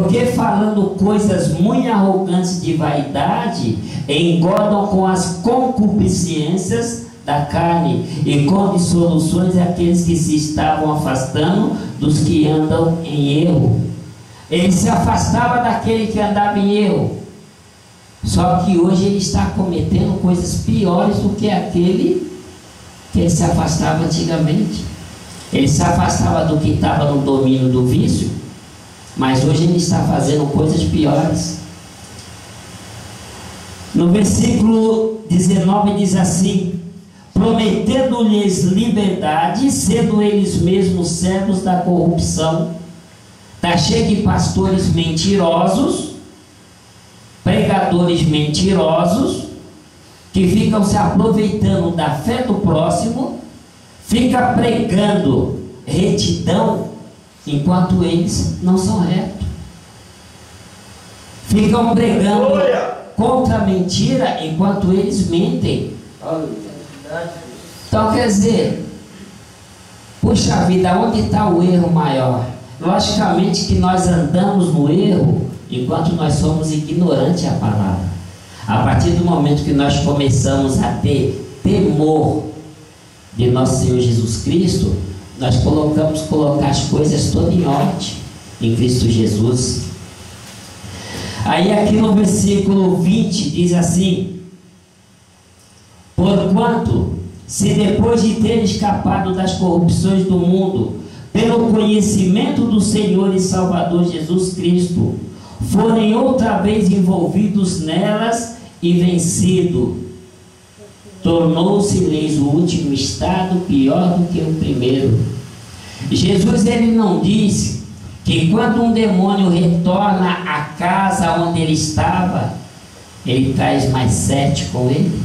porque falando coisas muito arrogantes de vaidade, engordam com as concupiscências da carne e com dissoluções aqueles que se estavam afastando dos que andam em erro. Ele se afastava daquele que andava em erro, só que hoje ele está cometendo coisas piores do que aquele que ele se afastava antigamente. Ele se afastava do que estava no domínio do vício, mas hoje ele está fazendo coisas piores. No versículo 19 diz assim: prometendo-lhes liberdade, sendo eles mesmos servos da corrupção. Está cheio de pastores mentirosos, pregadores mentirosos, que ficam se aproveitando da fé do próximo, fica pregando retidão, enquanto eles não são retos. Ficam pregando contra a mentira, enquanto eles mentem. Então quer dizer, puxa vida, onde está o erro maior? Logicamente que nós andamos no erro enquanto nós somos ignorantes à palavra. A partir do momento que nós começamos a ter temor de nosso Senhor Jesus Cristo, nós colocar as coisas todas em ordem em Cristo Jesus. Aí aqui no versículo 20 diz assim: porquanto, se depois de ter escapado das corrupções do mundo, pelo conhecimento do Senhor e Salvador Jesus Cristo, forem outra vez envolvidos nelas e vencido, tornou-se-lhes o último estado pior do que o primeiro. Jesus, ele não disse que quando um demônio retorna à casa onde ele estava, ele traz mais 7 com ele,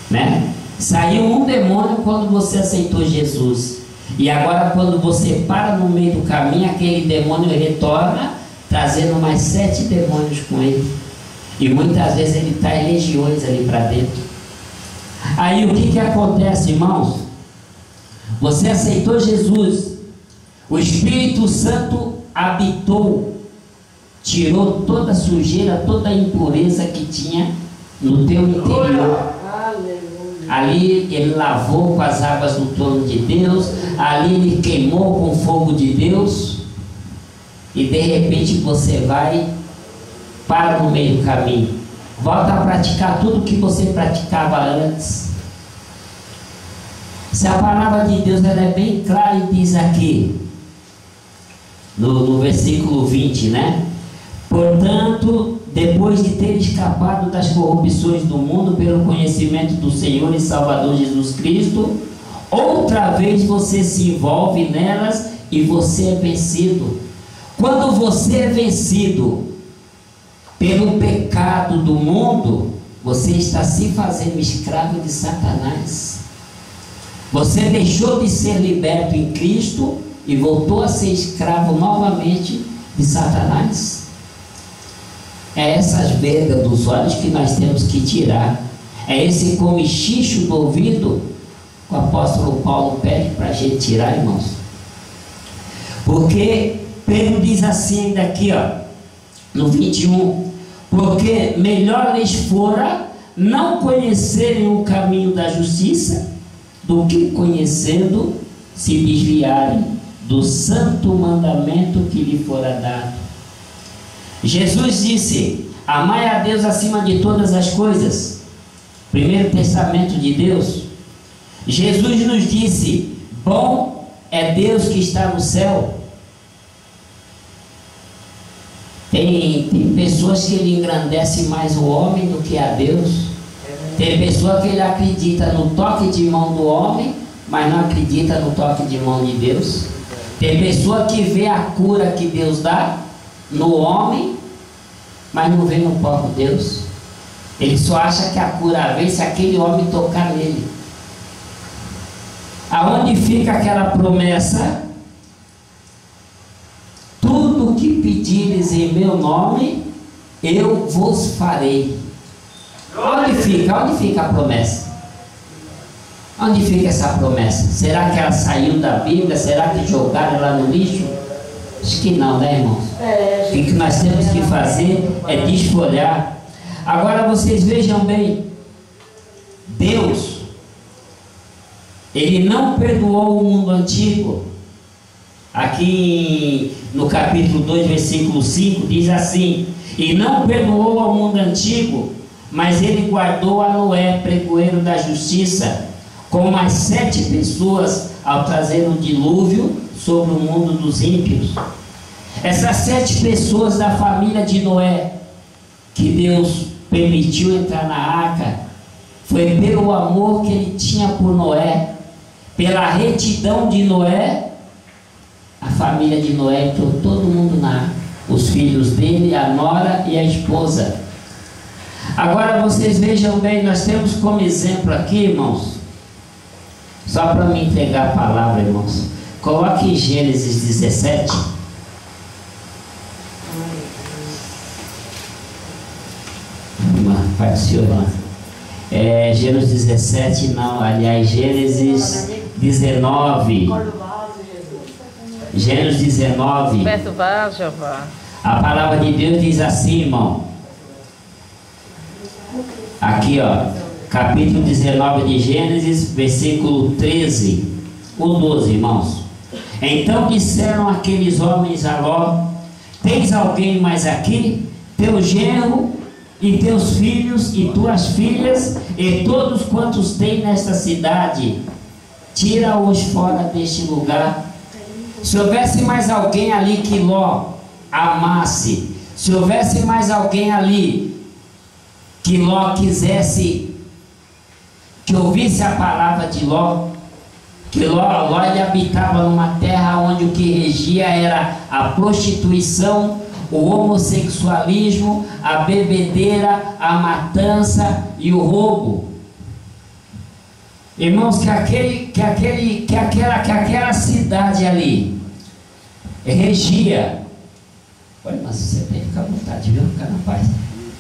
né? Saiu um demônio quando você aceitou Jesus, e agora quando você para no meio do caminho, aquele demônio retorna trazendo mais 7 demônios com ele, e muitas vezes ele traz legiões ali para dentro. Aí o que acontece, irmãos? Você aceitou Jesus, o Espírito Santo habitou, tirou toda a sujeira, toda a impureza que tinha no teu interior. Ali ele lavou com as águas do trono de Deus, ali ele queimou com o fogo de Deus, e de repente você vai para no meio do caminho, volta a praticar tudo que você praticava antes. Se a palavra de Deus ela é bem clara e diz aqui no versículo 20, né? Portanto, depois de ter escapado das corrupções do mundo pelo conhecimento do Senhor e Salvador Jesus Cristo, outra vez você se envolve nelas e você é vencido. Quando você é vencido pelo pecado do mundo, você está se fazendo escravo de Satanás. Você deixou de ser liberto em Cristo e voltou a ser escravo novamente de Satanás. É essas vergas dos olhos que nós temos que tirar. É esse comichicho do ouvido que o apóstolo Paulo pede para a gente tirar, irmãos. Porque Pedro diz assim ainda aqui, ó, no 21, porque melhor lhes fora não conhecerem o caminho da justiça, do que conhecendo se desviarem do santo mandamento que lhe fora dado. Jesus disse: amai a Deus acima de todas as coisas. Primeiro testamento de Deus. Jesus nos disse: bom é Deus que está no céu. Tem pessoas que ele engrandece mais o homem do que a Deus. Tem pessoa que ele acredita no toque de mão do homem, mas não acredita no toque de mão de Deus. Tem pessoa que vê a cura que Deus dá no homem, mas não vê no próprio Deus. Ele só acha que a cura vem se aquele homem tocar nele. Aonde fica aquela promessa? Tudo que pedires em meu nome, eu vos farei. Onde fica? Onde fica a promessa? Onde fica essa promessa? Será que ela saiu da Bíblia? Será que jogaram ela no lixo? Acho que não, né, irmãos? O que nós temos que fazer é desfolhar. Agora vocês vejam bem, Deus, Ele não perdoou o mundo antigo. Aqui no capítulo 2, versículo 5, diz assim: e não perdoou ao mundo antigo, mas Ele guardou a Noé, pregoeiro da justiça, com mais 7 pessoas, ao trazer um dilúvio sobre o mundo dos ímpios. Essas 7 pessoas da família de Noé, que Deus permitiu entrar na arca, foi pelo amor que Ele tinha por Noé, pela retidão de Noé. A família de Noé entrou todo mundo na arca, os filhos dele, a nora e a esposa. Agora vocês vejam bem, nós temos como exemplo aqui, irmãos, só para me entregar a palavra, irmãos, coloque Gênesis 17. Pai do Senhor, irmão. Gênesis 17, não, aliás, Gênesis 19. Gênesis 19. A palavra de Deus diz assim, irmão. Aqui, ó, capítulo 19 de Gênesis, versículo 13, o 12, irmãos. Então disseram aqueles homens a Ló: tens alguém mais aqui? Teu genro e teus filhos e tuas filhas e todos quantos tem nesta cidade, tira-os fora deste lugar. Se houvesse mais alguém ali que Ló amasse, se houvesse mais alguém ali que Ló quisesse, que ouvisse a palavra de Ló, que Ló ele habitava numa terra onde o que regia era a prostituição, o homossexualismo, a bebedeira, a matança e o roubo. Irmãos, que aquela cidade ali regia. Olha, mas você tem que ficar à vontade, viu? Ficar na paz.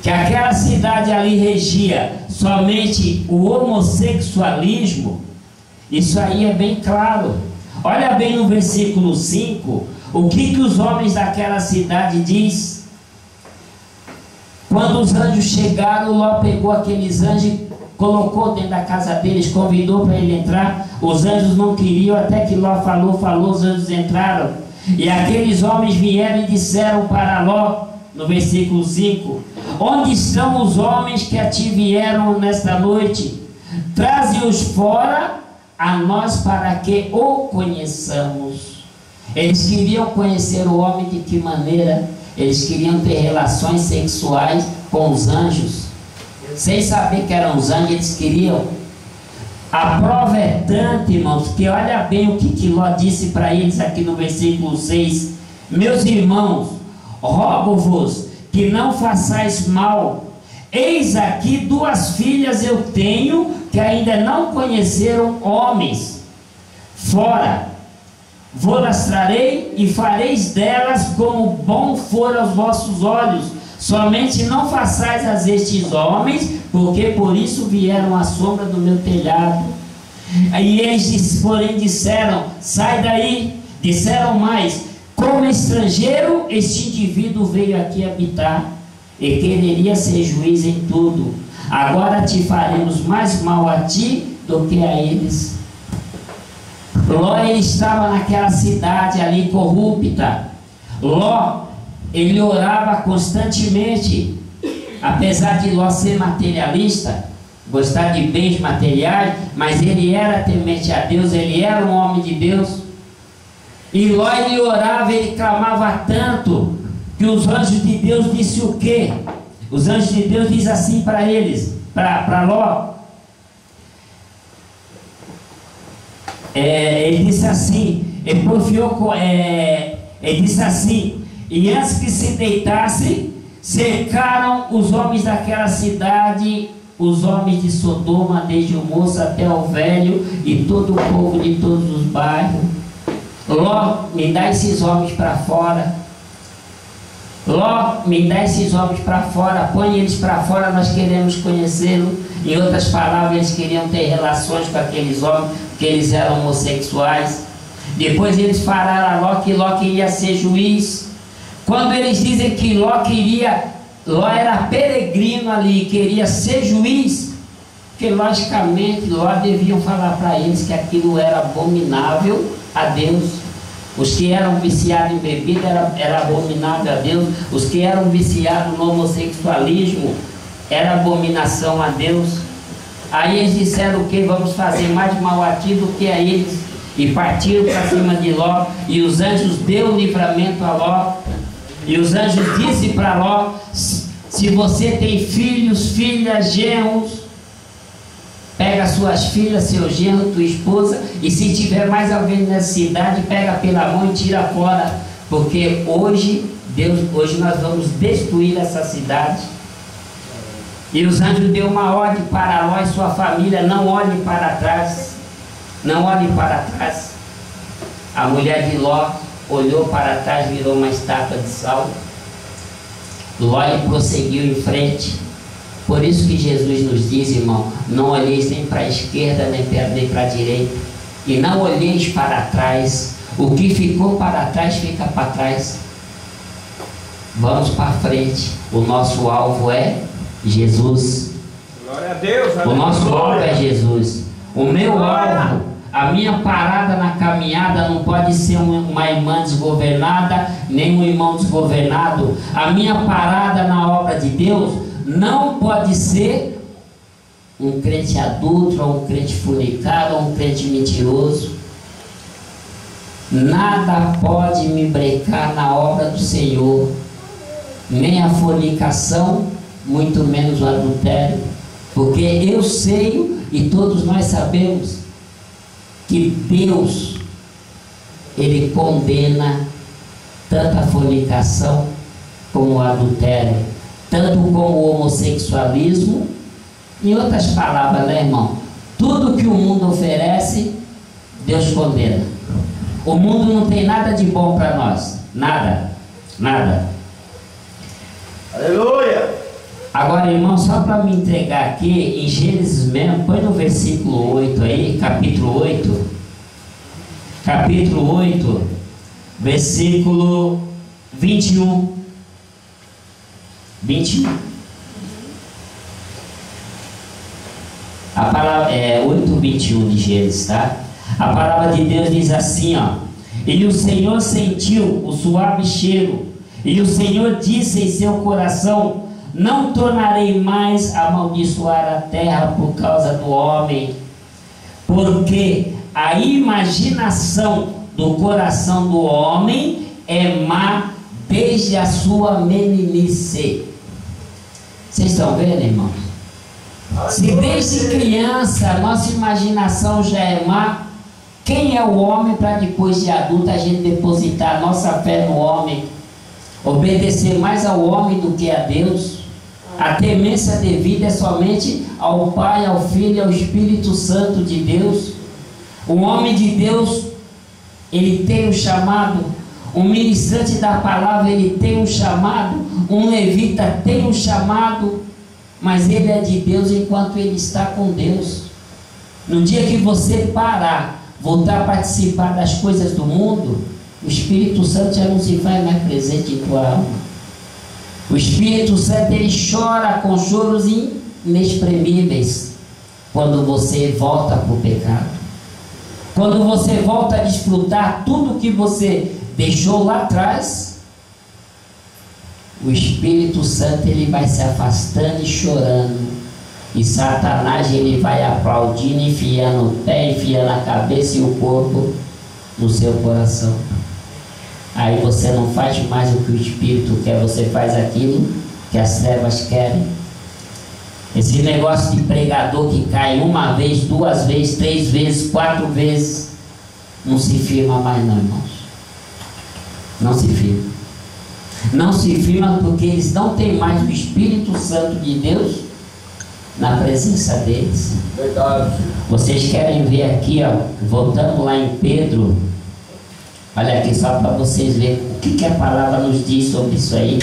Que aquela cidade ali regia somente o homossexualismo. Isso aí é bem claro. Olha bem no versículo 5, o que os homens daquela cidade diz. Quando os anjos chegaram, Ló pegou aqueles anjos, colocou dentro da casa deles, convidou para ele entrar. Os anjos não queriam, até que Ló falou, os anjos entraram. E aqueles homens vieram e disseram para Ló, no versículo 5, onde estão os homens que a ti vieram nesta noite? Traze-os fora a nós para que o conheçamos. Eles queriam conhecer o homem de que maneira? Eles queriam ter relações sexuais com os anjos, sem saber que eram os anjos. Eles queriam. A prova é tanta, irmãos, que olha bem o que Ló disse para eles aqui no versículo 6. Meus irmãos, rogo-vos que não façais mal. Eis aqui 2 filhas eu tenho, que ainda não conheceram homens. Fora, vou-las trarei e fareis delas como bom for aos vossos olhos. Somente não façais a estes homens, porque por isso vieram à sombra do meu telhado. E eles, porém, disseram: sai daí. Disseram mais: como estrangeiro, este indivíduo veio aqui habitar, e quereria ser juiz em tudo. Agora te faremos mais mal a ti do que a eles. Ló, ele estava naquela cidade ali corrupta. Ló, ele orava constantemente. Apesar de Ló ser materialista, gostar de bens materiais, mas ele era temente a Deus, ele era um homem de Deus. E Ló, ele orava, ele clamava tanto, que os anjos de Deus disseram o quê? Os anjos de Deus dizem assim para eles, para Ló. Ele disse assim, ele disse assim: e antes que se deitasse, cercaram os homens daquela cidade, os homens de Sodoma, desde o moço até o velho, e todo o povo de todos os bairros. Ló, me dá esses homens para fora. Ló, me dá esses homens para fora, põe eles para fora, nós queremos conhecê-lo. Em outras palavras, eles queriam ter relações com aqueles homens, porque eles eram homossexuais. Depois eles falaram a Ló que Ló queria ser juiz. Quando eles dizem que Ló era peregrino ali, queria ser juiz, porque logicamente Ló deviam falar para eles que aquilo era abominável a Deus. Os que eram viciados em bebida era abominável a Deus. Os que eram viciados no homossexualismo era abominação a Deus. Aí eles disseram o que? Vamos fazer mais mal a ti do que a eles. E partiram para cima de Ló. E os anjos deu livramento a Ló. E os anjos disseram para Ló: se você tem filhos, filhas, genros, pega suas filhas, seu genro, tua esposa, e se tiver mais alguém nessa cidade, pega pela mão e tira fora, porque hoje nós vamos destruir essa cidade. E os anjos deu uma ordem para Ló e sua família: não olhem para trás, não olhem para trás. A mulher de Ló olhou para trás, virou uma estátua de sal. Ló prosseguiu em frente. Por isso que Jesus nos diz, irmão, não olheis nem para a esquerda, nem para a direita, e não olheis para trás. O que ficou para trás, fica para trás. Vamos para frente. O nosso alvo é Jesus. Glória a Deus. O nosso alvo é Jesus. O meu alvo, a minha parada na caminhada não pode ser uma irmã desgovernada, nem um irmão desgovernado. A minha parada na obra de Deus não pode ser um crente adulto, ou um crente fornicado, ou um crente mentiroso. Nada pode me brecar na obra do Senhor, nem a fornicação, muito menos o adultério, porque eu sei e todos nós sabemos que Deus, Ele condena tanto a fornicação como o adultério, tanto como o homossexualismo. Em outras palavras, né, irmão? Tudo que o mundo oferece, Deus condena. O mundo não tem nada de bom para nós. Nada. Nada. Aleluia! Agora, irmão, só para me entregar aqui, em Gênesis mesmo, põe no versículo 8 aí, capítulo 8. Capítulo 8, versículo 21. 21. A palavra é 8:21 de Gênesis, tá? A palavra de Deus diz assim, ó: e o Senhor sentiu o suave cheiro, e o Senhor disse em seu coração: não tornarei mais a amaldiçoar a terra por causa do homem, porque a imaginação do coração do homem é má desde a sua meninice. Vocês estão vendo, irmãos? Se desde criança a nossa imaginação já é má, quem é o homem para depois de adulto a gente depositar a nossa fé no homem, obedecer mais ao homem do que a Deus? A temência devida é somente ao Pai, ao Filho e ao Espírito Santo de Deus. O homem de Deus, ele tem um chamado. Um ministrante da palavra, ele tem um chamado. Um levita tem um chamado, mas ele é de Deus enquanto ele está com Deus. No dia que você parar, voltar a participar das coisas do mundo, o Espírito Santo já não se faz mais presente em tua alma. O Espírito Santo, ele chora com choros inexprimíveis quando você volta para o pecado. Quando você volta a desfrutar tudo que você deixou lá atrás, o Espírito Santo, ele vai se afastando e chorando. E Satanás, ele vai aplaudindo, enfiando o pé, enfiando a cabeça e o corpo no seu coração. Aí você não faz mais o que o Espírito quer, você faz aquilo que as trevas querem. Esse negócio de pregador que cai uma vez, duas vezes, 3 vezes, 4 vezes, não se firma mais não, irmãos. Não se firma. Não se firma porque eles não têm mais o Espírito Santo de Deus na presença deles. Verdade. Vocês querem ver aqui, ó, voltando lá em Pedro. Olha aqui só para vocês verem o que a palavra nos diz sobre isso aí.